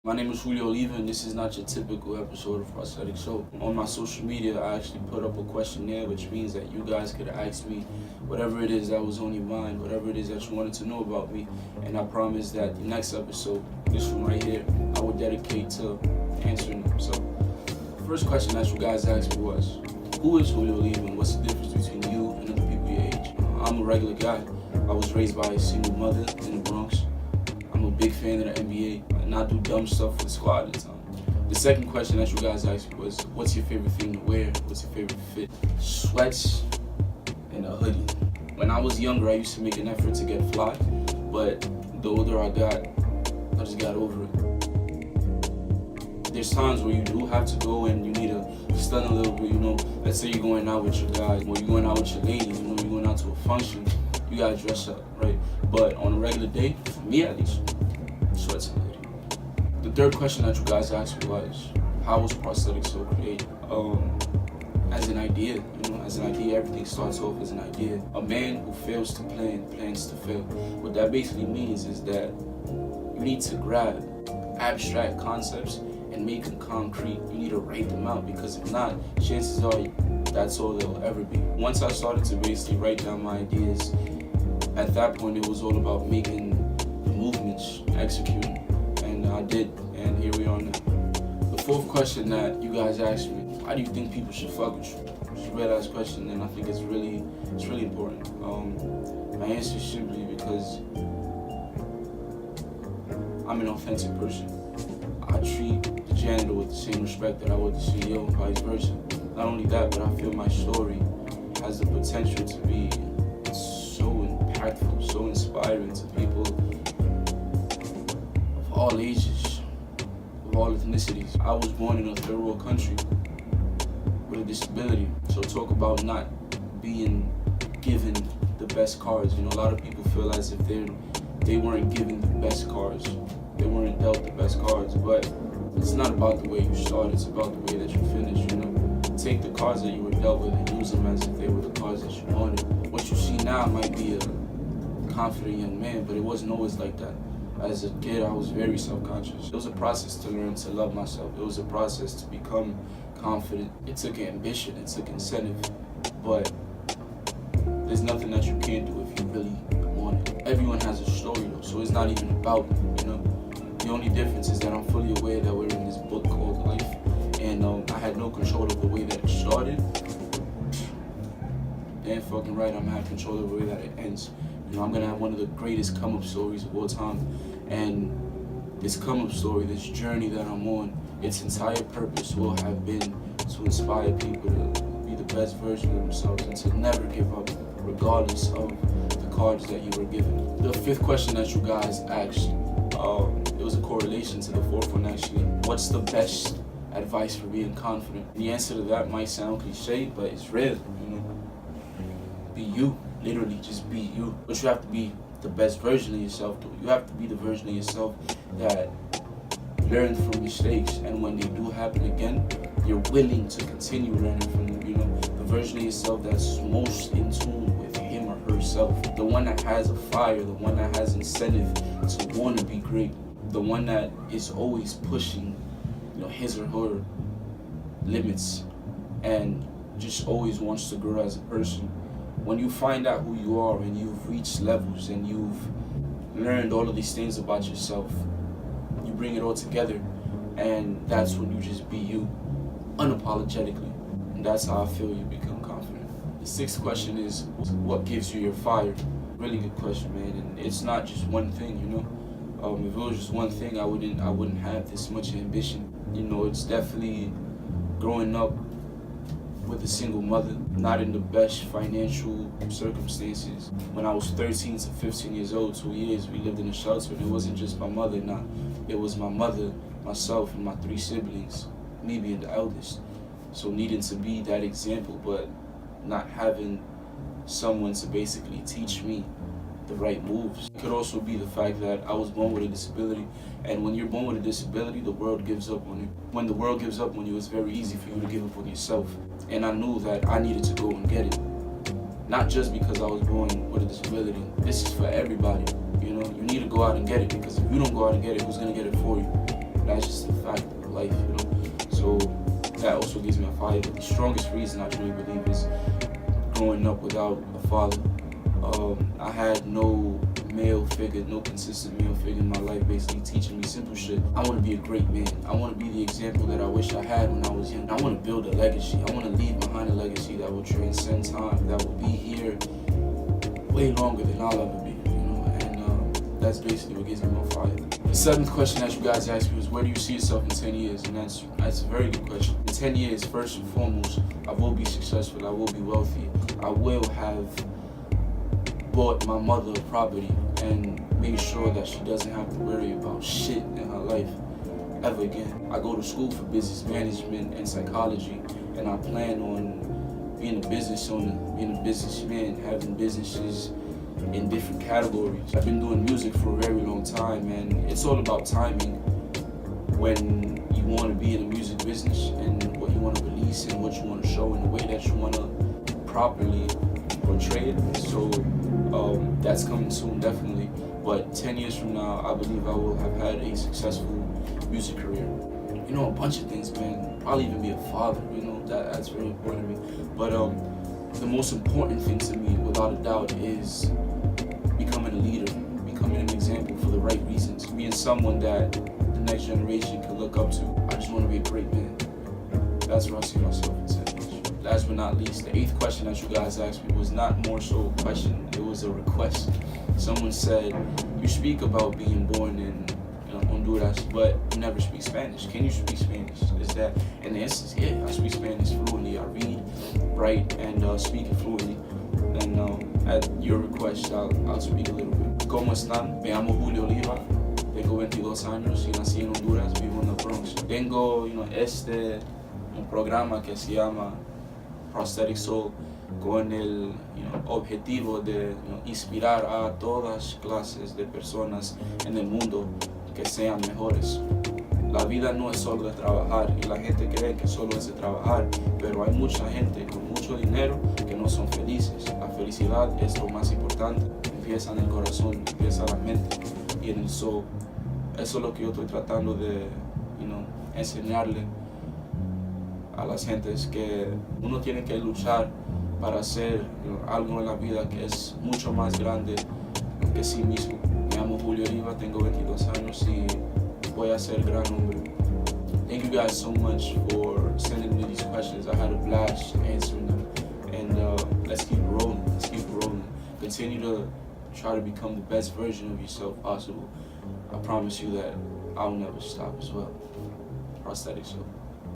My name is Julio Oliva, and this is not your typical episode of Prosthetic Soul. On my social media, I actually put up a questionnaire, which means that you guys could ask me whatever it is that was on your mind, whatever it is that you wanted to know about me. And I promise that the next episode, this one right here, I would dedicate to answering them. So, the first question that you guys asked me was, who is Julio Oliva and what's the difference between you and other people your age? I'm a regular guy. I was raised by a single mother in the Bronx. I'm a big fan of the NBA, and I do dumb stuff with the squad all the time. The second question that you guys asked me was, what's your favorite thing to wear? What's your favorite fit? Sweats and a hoodie. When I was younger, I used to make an effort to get fly, but the older I got, I just got over it. There's times where you do have to go and you need to stun a little bit, Let's say you're going out with your guys, or you're going out with your lady, you're going out to a function, you gotta dress up, right? But on a regular day, for me at least, sweats and hoodie. The third question that you guys asked me was, how was Prosthetic Soul created? As an idea, everything starts off as an idea. A man who fails to plan, plans to fail. What that basically means is that you need to grab abstract concepts and make them concrete. You need to write them out, because if not, chances are that's all they'll ever be. Once I started to basically write down my ideas, at that point it was all about making the movements, executing, and I did, and here we are now. The fourth question that you guys asked me, why do you think people should fuck with you? It's a real ass question, and I think it's really important. My answer is simply because I'm an authentic person. I treat the janitor with the same respect that I would the CEO, and vice versa. Not only that, but I feel my story has the potential to be so impactful, so inspiring to people of all ages, of all ethnicities. I was born in a third world country with a disability, so talk about not being given the best cars. A lot of people feel as if they weren't given the best cars. They weren't dealt the best cards, but it's not about the way you start, it's about the way that you finish, Take the cards that you were dealt with and use them as if they were the cards that you wanted. What you see now might be a confident young man, but it wasn't always like that. As a kid, I was very self-conscious. It was a process to learn to love myself. It was a process to become confident. It took ambition, it took incentive, but there's nothing that you can't do if you really want it. Everyone has a story though, so it's not even about me, The only difference is that I'm fully aware that we're in this book called life, and I had no control of the way that it started. Damn fucking right, I'm gonna have control of the way that it ends. I'm gonna have one of the greatest come-up stories of all time, and this come-up story, this journey that I'm on, its entire purpose will have been to inspire people to be the best version of themselves and to never give up, regardless of the cards that you were given. The fifth question that you guys asked, it was a correlation to the fourth one actually. What's the best advice for being confident? The answer to that might sound cliche, but it's real, Be you, literally just be you. But you have to be the best version of yourself though. You have to be the version of yourself that learned from mistakes, and when they do happen again, you're willing to continue learning from them, The version of yourself that's most in tune with him or herself. The one that has a fire, the one that has incentive to want to be great. The one that is always pushing, his or her limits and just always wants to grow as a person. When you find out who you are and you've reached levels and you've learned all of these things about yourself, you bring it all together, and that's when you just be you, unapologetically. And that's how I feel you become confident. The sixth question is, what gives you your fire? Really good question, man, and it's not just one thing, If it was just one thing, I wouldn't have this much ambition. It's definitely growing up with a single mother, not in the best financial circumstances. When I was 13 to 15 years old, 2 years, we lived in a shelter, and it wasn't just my mother, it was my mother, myself, and my 3 siblings, me being the eldest. So needing to be that example, but not having someone to basically teach me the right moves. It could also be the fact that I was born with a disability, and when you're born with a disability, the world gives up on you. When the world gives up on you, it's very easy for you to give up on yourself. And I knew that I needed to go and get it. Not just because I was born with a disability. This is for everybody, You need to go out and get it, because if you don't go out and get it, who's gonna get it for you? That's just the fact of life, you know. So that also gives me a fire. But the strongest reason I truly believe is growing up without a father. I had no male figure, no consistent male figure in my life, basically teaching me simple shit. I want to be a great man. I want to be the example that I wish I had when I was young. I want to build a legacy. I want to leave behind a legacy that will transcend time, that will be here way longer than I'll ever be, you know. And that's basically what gives me more fire. The seventh question that you guys asked me was, where do you see yourself in 10 years? And that's a very good question. In 10 years, first and foremost, I will be successful. I will be wealthy. I will have bought my mother a property and made sure that she doesn't have to worry about shit in her life ever again. I go to school for business management and psychology, and I plan on being a business owner, being a businessman, having businesses in different categories. I've been doing music for a very long time, and it's all about timing when you want to be in the music business and what you want to release and what you want to show and the way that you want to properly portray it. So that's coming soon, definitely. But 10 years from now, I believe I will have had a successful music career. You know, a bunch of things, man. Probably even be a father, you know, that's very important to me. But the most important thing to me, without a doubt, is becoming a leader, becoming an example for the right reasons, being someone that the next generation can look up to. I just want to be a great man. That's where I see myself in 10 years. Last but not least, the 8th question that you guys asked me was not more so a question, it was a request. Someone said, you speak about being born in Honduras, but you never speak Spanish. Can you speak Spanish? Is that? And the answer is, yeah, I speak Spanish fluently. I read, write, and speak it fluently. And at your request, I'll speak a little bit. ¿Cómo están? Me llamo Julio Oliva. Tengo 22 años y nací en Honduras, vivo en the Bronx. Tengo, un programa que se llama Prosthetic Soul, con el objetivo de inspirar a todas clases de personas en el mundo que sean mejores. La vida no es solo de trabajar y la gente cree que solo es de trabajar, pero hay mucha gente con mucho dinero que no son felices. La felicidad es lo más importante. Empieza en el corazón, empieza en la mente y en el soul. Eso es lo que yo estoy tratando de enseñarle a las gentes, que uno tiene que luchar para hacer algo en la vida que es mucho más grande que sí mismo. Me llamo Julio Oliva, tengo 22 años y voy a ser gran hombre. Thank you guys so much for sending me these questions. I had a blast answering them, and let's keep rolling. Let's keep rolling. Continue to try to become the best version of yourself possible. I promise you that I'll never stop as well. Prosthetic Soul.